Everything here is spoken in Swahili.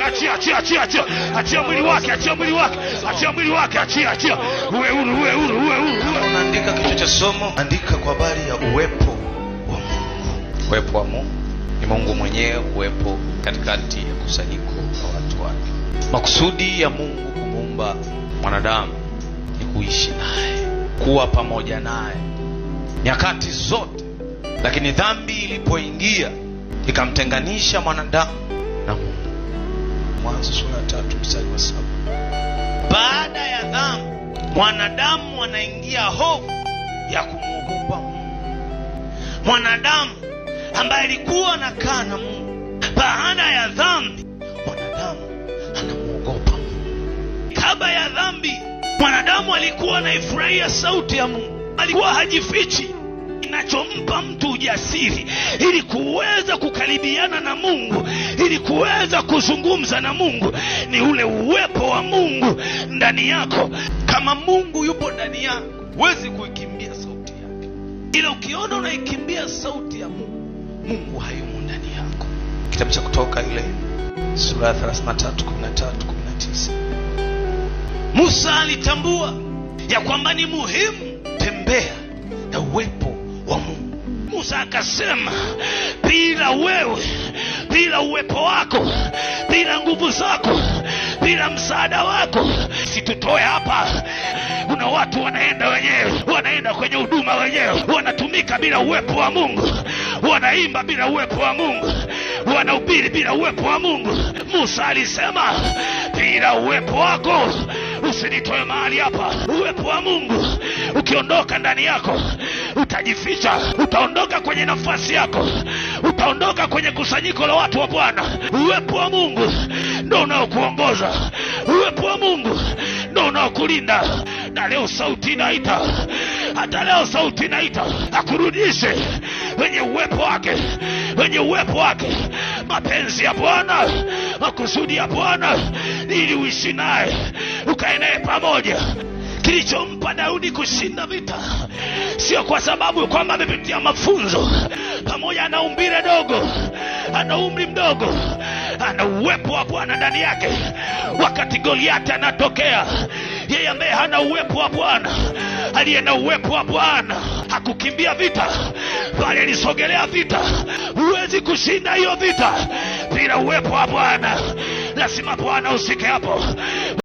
Ondoka, achia mwili wake, achia mwili wake, achia. Uwe huru. Unaandika kichwa cha somo, andika kwa habari ya uwepo wa Mungu. Uwepo wa Mungu ni Mungu mwenyewe uwepo katikati ya kusanyiko la watu wake. Makusudi ya Mungu kumuumba mwanadamu ni kuishi naye, kuwa pamoja naye nyakati zote. Lakini dhambi ilipoingia ikamtenganisha mwanadamu na Mungu. Mwanzo sura ya 3 mstari wa 7. Baada ya dhambi mwanadamu anaingia hofu ya kumwogopa Mungu. Mwanadamu ambaye alikuwa anakaa na Mungu, baada ya dhambi mwanadamu anamwogopa Mungu. Kabla ya dhambi mwanadamu alikuwa anaifurahia sauti ya Mungu, alikuwa hajifichi. Inachompa mtu ujasiri ili kuweza kukaribiana na Mungu, ili kuweza kuzungumza na Mungu, ni ule uwepo wa Mungu ndani yako. Kama Mungu yupo ndani yako, huwezi kuikimbia sauti yake. Ila ukiona unaikimbia sauti ya Mungu, Mungu hayumo ndani yako. Kitabu cha Kutoka ile sura ya 33:13-19. Musa alitambua ya kwamba ni muhimu tembea na uwepo wa Mungu. Musa akasema, bila wewe, bila uwepo wako, bila nguvu zako, bila msaada wako situtoe hapa. Kuna watu wanaenda wenyewe, wanaenda kwenye huduma wenyewe, wanatumika bila uwepo wa Mungu, wanaimba bila uwepo wa Mungu, wanahubiri bila uwepo wa Mungu. Musa alisema, bila uwepo wako usinitoe mahali hapa. Uwepo wa Mungu ukiondoka ndani yako, utajificha, utaondoka kwenye nafasi yako, utaondoka kwenye kusanyiko la watu wa Bwana. Uwepo wa Mungu ndio unaokuongoza, uwepo wa Mungu ndio unaokulinda. Na leo sauti inaita, hata leo sauti inaita akurudishe wenye uwepo wake, wenye uwepo wake. Mapenzi ya Bwana, makusudi ya Bwana ili uishi naye, ukae naye pamoja. Kilichompa Daudi kushinda vita sio kwa sababu kwamba amepitia mafunzo, pamoja na umbile dogo, ana umri mdogo, ana uwepo wa Bwana ndani yake. Wakati Goliathi anatokea, yeye ambaye hana uwepo wa Bwana, aliye na uwepo wa Bwana hakukimbia vita, bali alisogelea vita. Huwezi kushinda hiyo vita bila uwepo wa Bwana. Lazima Bwana usike hapo.